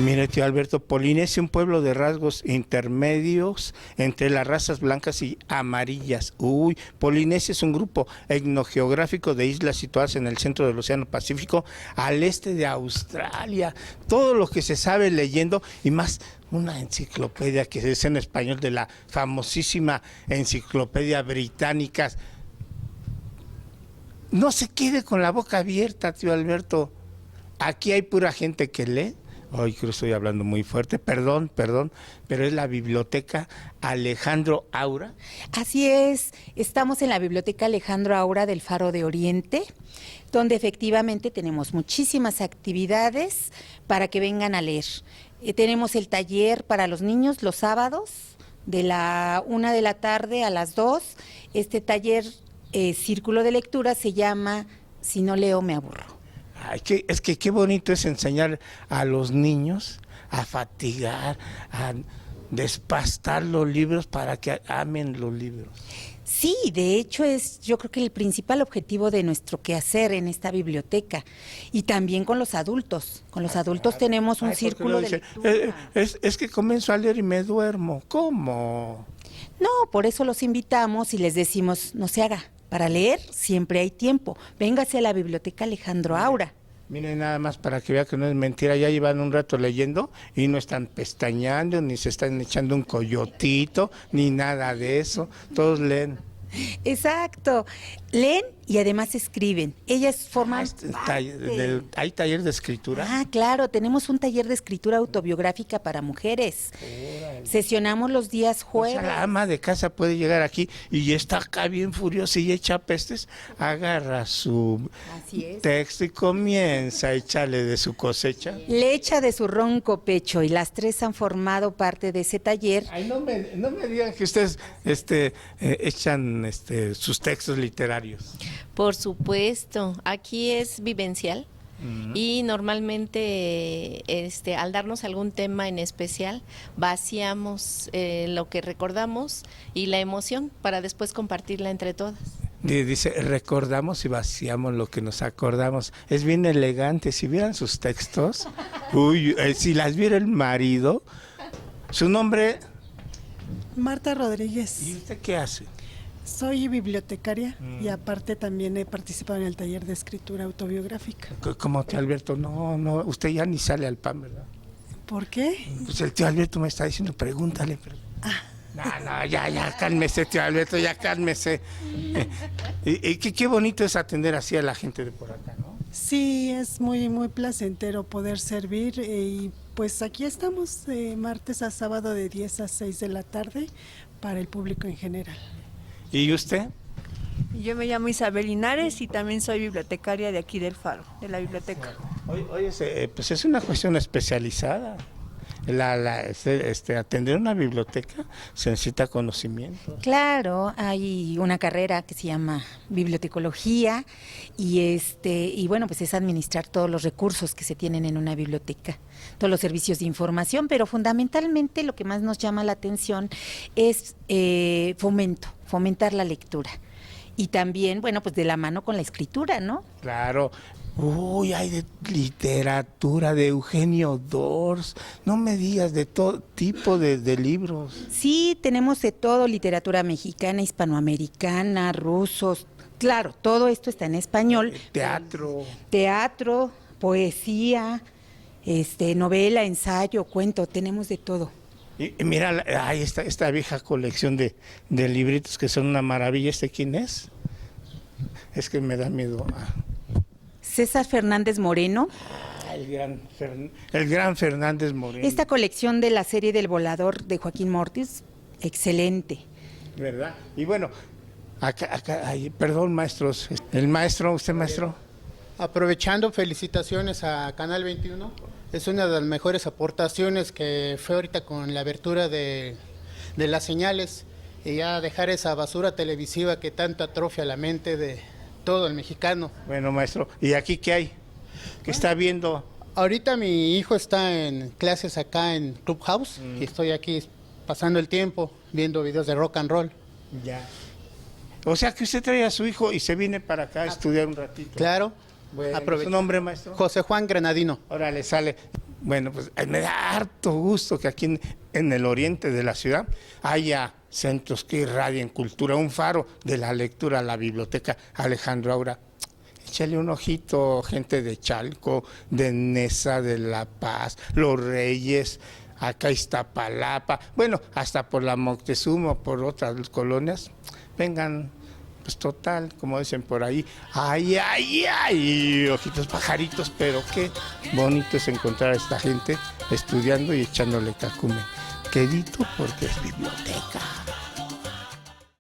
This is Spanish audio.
Mire, tío Alberto, Polinesia, un pueblo de rasgos intermedios entre las razas blancas y amarillas. Uy, Polinesia es un grupo etnogeográfico de islas situadas en el centro del Océano Pacífico, al este de Australia. Todo lo que se sabe leyendo y más una enciclopedia que es en español de la famosísima Enciclopedia Británica. No se quede con la boca abierta, tío Alberto. Aquí hay pura gente que lee. Hoy creo que estoy hablando muy fuerte, perdón, pero es la Biblioteca Alejandro Aura. Así es, estamos en la Biblioteca Alejandro Aura del Faro de Oriente, donde efectivamente tenemos muchísimas actividades para que vengan a leer. Tenemos el taller para los niños los sábados, de la 1 de la tarde a las 2. Este taller, Círculo de Lectura, se llama Si no leo me aburro. Ay, es que qué bonito es enseñar a los niños a fatigar, a despastar los libros para que amen los libros. Sí, de hecho yo creo que el principal objetivo de nuestro quehacer en esta biblioteca, y también con los adultos. Con los adultos claro. tenemos un círculo de lectura. Es que comienzo a leer y me duermo. ¿Cómo? No, por eso los invitamos y les decimos, no se haga. Para leer siempre hay tiempo. Véngase a la Biblioteca Alejandro Aura. Miren, nada más para que vea que no es mentira, ya llevan un rato leyendo y no están pestañeando, ni se están echando un coyotito, ni nada de eso, todos leen. Exacto, leen y además escriben. Ellas forman ¿Hay taller de escritura? Ah, claro, tenemos un taller de escritura autobiográfica para mujeres. Órale. Sesionamos los días jueves. O sea, la ama de casa puede llegar aquí y está acá bien furiosa y echa pestes, agarra su texto y comienza a echarle de su cosecha. Le echa de su ronco pecho y las tres han formado parte de ese taller. Ay, no me digan que ustedes echan sus textos literarios. Por supuesto, aquí es vivencial. Y normalmente al darnos algún tema en especial vaciamos lo que recordamos y la emoción para después compartirla entre todas. Dice, recordamos y vaciamos lo que nos acordamos. Es bien elegante. Si vieran sus textos, si las viera el marido, su nombre... Marta Rodríguez. ¿Y usted qué hace? Soy bibliotecaria y aparte también he participado en el taller de escritura autobiográfica. ¿Cómo, tío Alberto? No, usted ya ni sale al PAN, ¿verdad? ¿Por qué? Pues el tío Alberto me está diciendo, pregúntale. No, ya, cálmese, tío Alberto, ya cálmese. Y qué bonito es atender así a la gente de por acá, ¿no? Sí, es muy, muy placentero poder servir y pues aquí estamos de martes a sábado de 10 a 6 de la tarde para el público en general. ¿Y usted? Yo me llamo Isabel Linares y también soy bibliotecaria de aquí del Faro, de la biblioteca. Oye, pues es una cuestión especializada. Atender una biblioteca se necesita conocimiento. Claro, hay una carrera que se llama bibliotecología y bueno, pues es administrar todos los recursos que se tienen en una biblioteca, todos los servicios de información, pero fundamentalmente lo que más nos llama la atención es fomentar la lectura. Y también, bueno, pues de la mano con la escritura, ¿no? Claro. Hay de literatura, de Eugenio Dors, no me digas, de todo tipo de libros. Sí, tenemos de todo, literatura mexicana, hispanoamericana, rusos, claro, todo esto está en español. Teatro, poesía, novela, ensayo, cuento, tenemos de todo. Y mira, ahí está esta vieja colección de libritos que son una maravilla. ¿Quién es? Es que me da miedo. César Fernández Moreno. El gran Fernández Moreno. Esta colección de la serie del volador de Joaquín Mortis, excelente. ¿Verdad? Y bueno, acá perdón, maestros. El maestro, ¿usted maestro? Aprovechando, felicitaciones a Canal 21. Es una de las mejores aportaciones que fue ahorita con la abertura de las señales y ya dejar esa basura televisiva que tanto atrofia la mente de todo el mexicano. Bueno, maestro, ¿y aquí qué hay? ¿Qué está viendo? Ahorita mi hijo está en clases acá en Clubhouse y estoy aquí pasando el tiempo viendo videos de rock and roll. Ya. O sea que usted trae a su hijo y se viene para acá a estudiar un ratito. Claro. Bueno, ¿su nombre, maestro? José Juan Granadino. Órale, sale. Bueno, pues me da harto gusto que aquí en el oriente de la ciudad haya centros que irradien cultura, un faro de la lectura, la biblioteca Alejandro Aura. Échale un ojito, gente de Chalco, de Neza, de La Paz, Los Reyes, acá Iztapalapa, bueno, hasta por la Moctezuma, por otras colonias, vengan, pues total, como dicen por ahí, ay, ay, ay, ojitos pajaritos, pero qué bonito es encontrar a esta gente estudiando y echándole cacumen. Quedito porque es biblioteca.